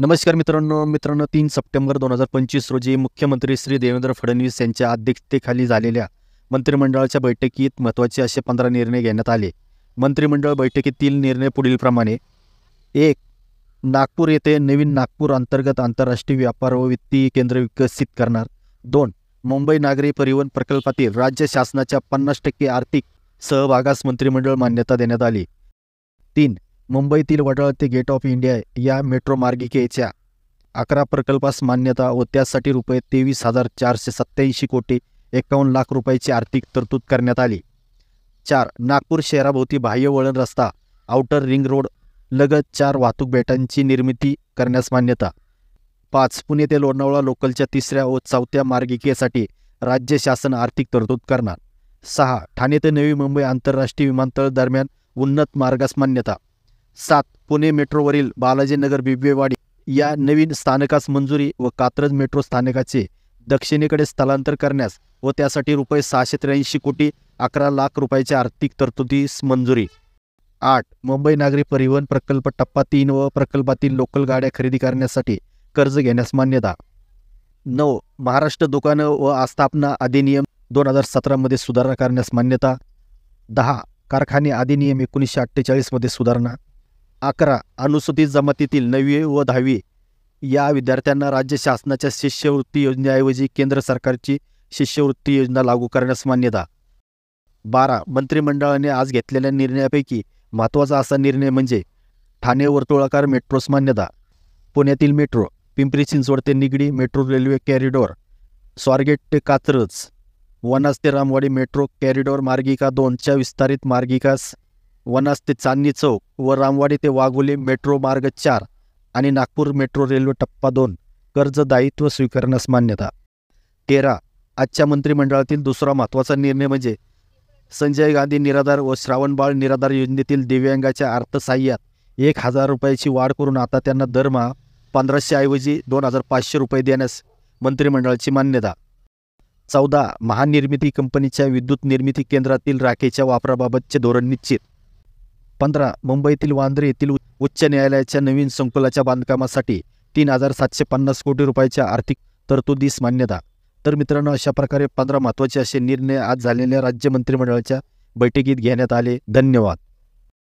नमस्कार मित्रांनो 3 सप्टेंबर 2025 रोजी मुख्यमंत्री श्री देवेंद्र फडणवीस यांच्या अध्यक्षतेखाली झालेल्या मंत्रिमंडळाच्या बैठकीत महत्त्वाचे असे 15 निर्णय घेण्यात आले. मंत्रिमंडळ बैठकीतील निर्णय पुढीलप्रमाणे: 1. नागपूर येथे नवीन नागपूर अंतर्गत आंतरराष्ट्रीय व्यापार व वित्तीय केंद्र विकसित करणार. 2. मुंबई नागरी परिवहन प्रकल्पातील राज्य शासनाच्या 50% आर्थिक सहभागास मंत्रिमंडळ मान्यता देण्यात आली. 3. मुंबईतील वडाळा ते गेट ऑफ इंडिया या मेट्रो मार्गिकेच्या 11 प्रकल्पास मान्यता व त्यासाठी ₹23,487 कोटी 51 लाख रुपयाची आर्थिक तरतूद करण्यात आली. 4. नागपूर शहराभोवती बाह्य वळण रस्ता आउटर रिंग रोड लगत 4 वाहतूक बेटांची निर्मिती करण्यास मान्यता. 5. पुणे ते लोणावळा लोकलच्या 3ऱ्या व 4थ्या मार्गिकेसाठी राज्य शासन आर्थिक तरतूद करणार. 6. ठाणे ते नवी मुंबई आंतरराष्ट्रीय विमानतळ दरम्यान उन्नत मार्गास मान्यता. 7. पुणे मेट्रोवरील बालाजीनगर बिबवेवाडी या नवीन स्थानकास मंजुरी व कात्रज मेट्रो स्थानकाचे दक्षिणेकडे स्थलांतर करण्यास व त्यासाठी ₹683 कोटी 11 लाख रुपयाच्या आर्थिक तरतुदीस मंजुरी. 8. मुंबई नागरी परिवहन प्रकल्प टप्पा 3 व प्रकल्पातील लोकल गाड्या खरेदी करण्यासाठी कर्ज घेण्यास मान्यता. 9. महाराष्ट्र दुकानं व आस्थापना अधिनियम 2017 मध्ये सुधारणा करण्यास मान्यता. 10. कारखाने अधिनियम 1948 मध्ये सुधारणा. 11. अनुसूचित जमातीतील 9वी व 10वी या विद्यार्थ्यांना राज्य शासनाच्या शिष्यवृत्ती योजनेऐवजी केंद्र सरकारची शिष्यवृत्ती योजना लागू करण्यास मान्यता. 12. मंत्रिमंडळाने आज घेतलेल्या निर्णयापैकी महत्त्वाचा असा निर्णय म्हणजे ठाणे वर्तुळाकार मेट्रोस मान्यता. पुण्यातील मेट्रो, पिंपरी चिंचवड ते Nigdi metro railway corridor, Swargate ते कात्रज, वनाज ते रामवाडी मेट्रो कॉरिडॉर मार्गिका 2च्या विस्तारित मार्गिकास वनाज ते चांदणी चौक व रामवाडी ते वाघोली मेट्रो मार्ग 4 आणि नागपूर मेट्रो रेल्वे टप्पा 2 कर्ज दायित्व स्वीकारण्यास मान्यता. 13. आजच्या मंत्रिमंडळातील दुसरा महत्त्वाचा निर्णय म्हणजे संजय गांधी निराधार व श्रावणबाळ निराधार योजनेतील दिव्यांगाच्या अर्थसहाय्यात 1,000 रुपयाची वाढ करून आता त्यांना दरमहा 1,500 ऐवजी 2,500 रुपये देण्यास मंत्रिमंडळाची मान्यता. 14. महानिर्मिती कंपनीच्या विद्युत निर्मिती केंद्रातील राखेच्या वापराबाबतचे धोरण निश्चित. 15. मुंबईतील वांद्रे येथील उच्च न्यायालयाच्या नवीन संकुलाच्या बांधकामासाठी 3,750 कोटी रुपयाच्या आर्थिक तरतुदीस मान्यता. तर मित्रांनो, अशा प्रकारे 15 महत्त्वाचे असे निर्णय आज झालेल्या राज्य मंत्रिमंडळाच्या बैठकीत घेण्यात आले. धन्यवाद.